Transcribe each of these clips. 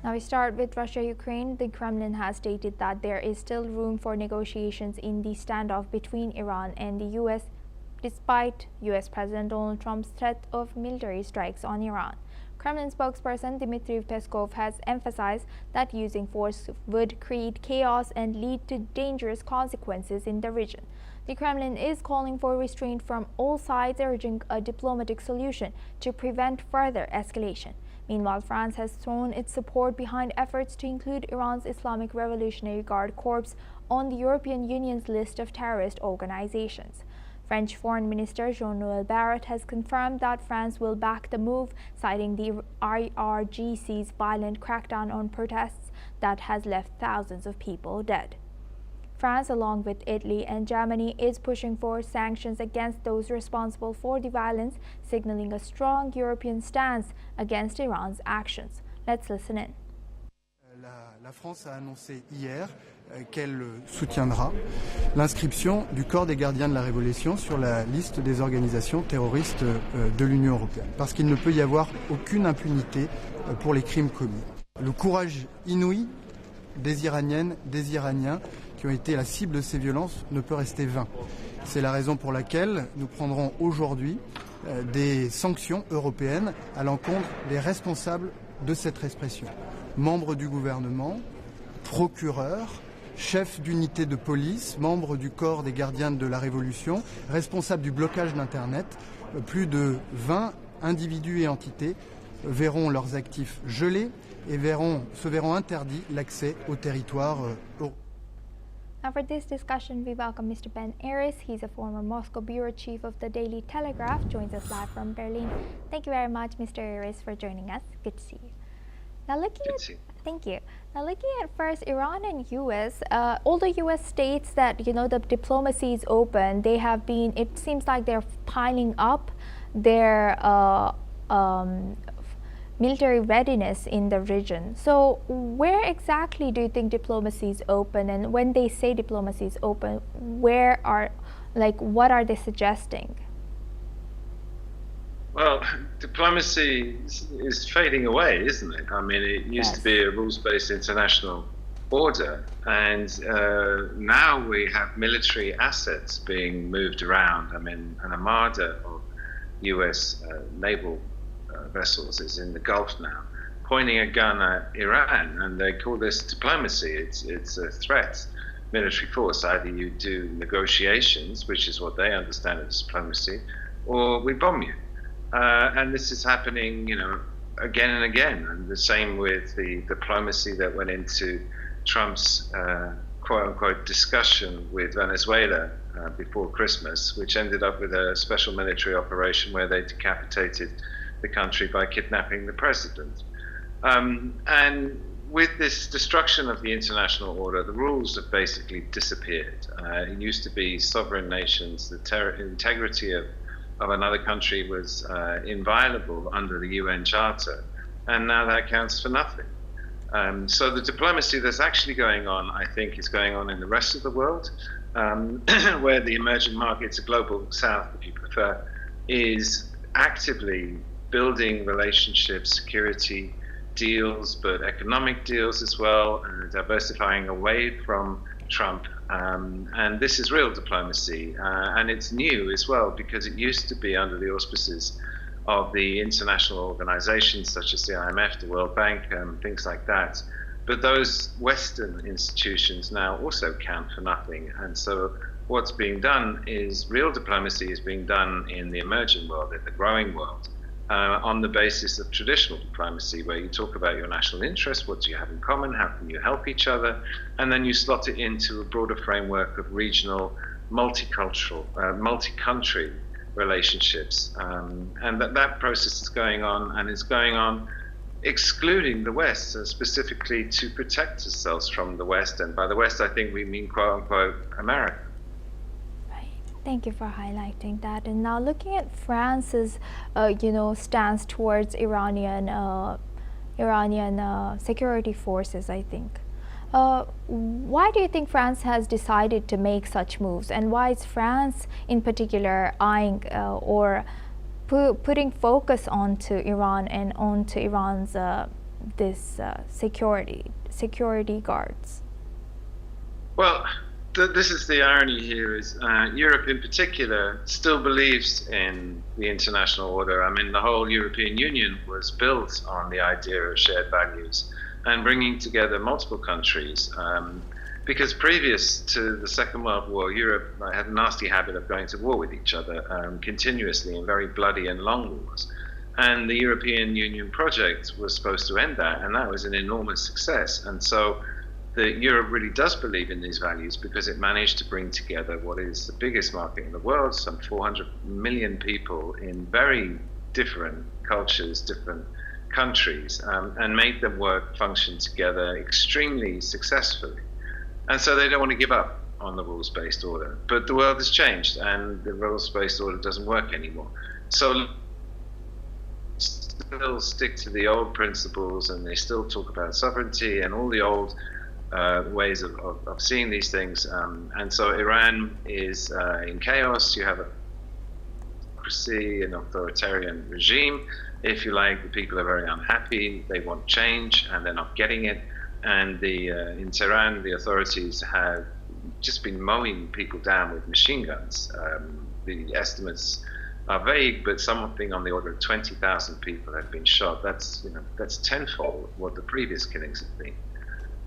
Now we start with Russia-Ukraine. The Kremlin has stated that there is still room for negotiations in the standoff between Iran and the U.S., despite U.S. President Donald Trump's threat of military strikes on Iran. Kremlin spokesperson Dmitry Peskov has emphasized that using force would create chaos and lead to dangerous consequences in the region. The Kremlin is calling for restraint from all sides, urging a diplomatic solution to prevent further escalation. Meanwhile, France has thrown its support behind efforts to include Iran's Islamic Revolutionary Guard Corps on the European Union's list of terrorist organizations. French Foreign Minister Jean-Noël Barrot has confirmed that France will back the move, citing the IRGC's violent crackdown on protests that has left thousands of people dead. France, along with Italy and Germany, is pushing for sanctions against those responsible for the violence, signaling a strong European stance against Iran's actions. Let's listen in. La France a annoncé hier qu'elle soutiendra l'inscription du corps des gardiens de la Révolution sur la liste des organisations terroristes de l'Union européenne, parce qu'il ne peut y avoir aucune impunité pour les crimes commis. Le courage inouï des Iraniennes, des Iraniens qui ont été la cible de ces violences ne peut rester vain. C'est la raison pour laquelle nous prendrons aujourd'hui des sanctions européennes à l'encontre des responsables de cette répression. Membres du gouvernement, procureurs, chefs d'unité de police, membres du corps des gardiens de la Révolution, responsables du blocage d'Internet. Plus de 20 individus et entités verront leurs actifs gelés et se verront interdit l'accès au territoire européen. Now for this discussion, we welcome Mr. Ben Aris. He's a former Moscow bureau chief of the Daily Telegraph, joins us live from Berlin. Thank you very much, Mr. Aris, for joining us. Good to see you. Now thank you. Now looking at first Iran and U.S., although U.S. states that the diplomacy is open, they have been. It seems like they're piling up their military readiness in the region. So where exactly do you think diplomacy is open? And when they say diplomacy is open, what are they suggesting? Well, diplomacy is fading away, isn't it? I mean, it used to be a rules-based international order, and now we have military assets being moved around. I mean, an armada of U.S. naval vessels is in the Gulf now, pointing a gun at Iran, and they call this diplomacy. It's a threat, military force. Either you do negotiations, which is what they understand as diplomacy, or we bomb you. And this is happening, again and again. And the same with the diplomacy that went into Trump's quote-unquote discussion with Venezuela before Christmas, which ended up with a special military operation where they decapitated the country by kidnapping the president. And with this destruction of the international order, the rules have basically disappeared. It used to be sovereign nations, the integrity of another country was inviolable under the UN Charter, and now that counts for nothing. So the diplomacy that's actually going on, I think, is going on in the rest of the world, where the emerging markets, the global south, if you prefer, is actively building relationships, security deals, but economic deals as well, and diversifying away from Trump. And this is real diplomacy, and it's new as well, because it used to be under the auspices of the international organizations such as the IMF, the World Bank, things like that. But those Western institutions now also count for nothing. And so what's being done is real diplomacy is being done in the emerging world, in the growing world, on the basis of traditional diplomacy, where you talk about your national interests, what do you have in common, how can you help each other, and then you slot it into a broader framework of regional, multicultural, multi-country relationships. And that process is going on, and is going on excluding the West, specifically to protect ourselves from the West. And by the West, I think we mean quote-unquote America. Thank you for highlighting that. And now looking at France's, stance towards Iranian security forces, I think. Why do you think France has decided to make such moves, and why is France in particular eyeing or putting focus onto Iran and onto Iran's this security guards? Well, this is the irony here, is Europe in particular still believes in the international order. I mean, the whole European Union was built on the idea of shared values and bringing together multiple countries. Because previous to the Second World War, Europe had a nasty habit of going to war with each other continuously in very bloody and long wars. And the European Union project was supposed to end that, and that was an enormous success. And so Europe really does believe in these values because it managed to bring together what is the biggest market in the world, some 400 million people in very different cultures, different countries, and made them function together extremely successfully. And so they don't want to give up on the rules-based order. But the world has changed, and the rules-based order doesn't work anymore. So still stick to the old principles, and they still talk about sovereignty and all the old ways of seeing these things. And so Iran is in chaos. You have a democracy, an authoritarian regime. If you like, the people are very unhappy. They want change, and they're not getting it. And in Tehran, the authorities have just been mowing people down with machine guns. The estimates are vague, but something on the order of 20,000 people have been shot. That's tenfold what the previous killings have been.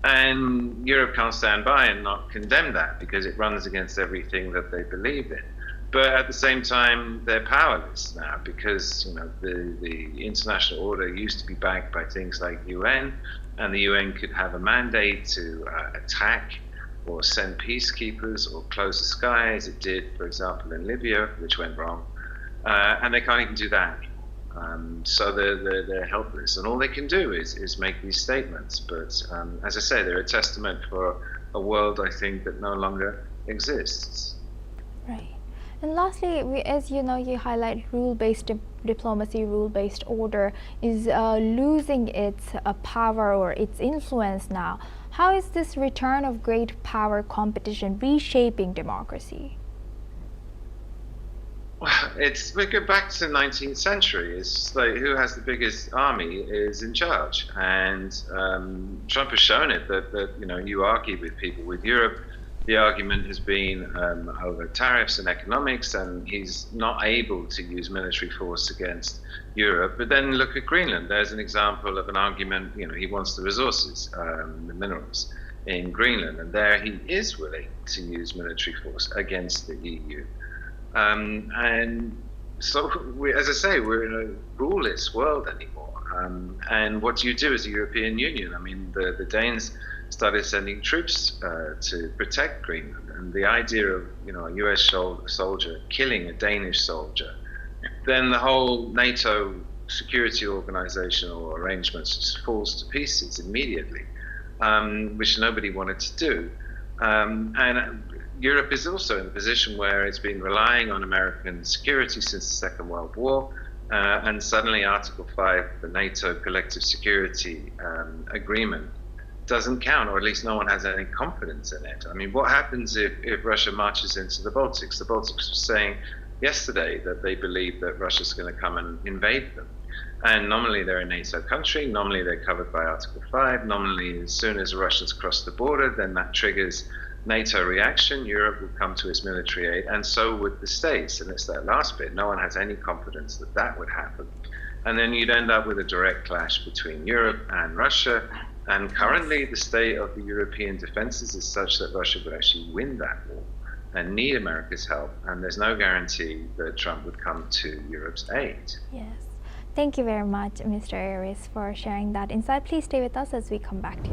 And Europe can't stand by and not condemn that because it runs against everything that they believe in. But at the same time, they're powerless now because the international order used to be backed by things like UN, and the UN could have a mandate to attack or send peacekeepers or close the sky, as it did, for example, in Libya, which went wrong. And they can't even do that. So they're helpless, and all they can do is make these statements. But as I say, they're a testament for a world, I think, that no longer exists. Right. And lastly, as you know, you highlight rule-based diplomacy, rule-based order is losing its power or its influence now. How is this return of great power competition reshaping democracy? Well, we go back to the 19th century. It's like who has the biggest army is in charge, and Trump has shown it that you argue with people. With Europe, the argument has been over tariffs and economics, and he's not able to use military force against Europe. But then look at Greenland. There's an example of an argument. He wants the resources, the minerals in Greenland, and there he is willing to use military force against the EU. And so, as I say, we're in a ruleless world anymore. And what do you do as a European Union? I mean, the Danes started sending troops to protect Greenland, and the idea of a US soldier killing a Danish soldier, then the whole NATO security organization or arrangements just falls to pieces immediately, which nobody wanted to do. And Europe is also in a position where it's been relying on American security since the Second World War, and suddenly Article 5, the NATO collective security agreement, doesn't count, or at least no one has any confidence in it. I mean, what happens if Russia marches into the Baltics? The Baltics were saying yesterday that they believe that Russia's going to come and invade them. And nominally they're a NATO country, nominally they're covered by Article 5, nominally as soon as the Russians cross the border, then that triggers NATO reaction, Europe will come to its military aid, and so would the States. And it's that last bit, no one has any confidence that that would happen. And then you'd end up with a direct clash between Europe and Russia. And currently the state of the European defenses is such that Russia would actually win that war and need America's help. And there's no guarantee that Trump would come to Europe's aid. Yes. Thank you very much, Mr. Aris, for sharing that insight. Please stay with us as we come back to you.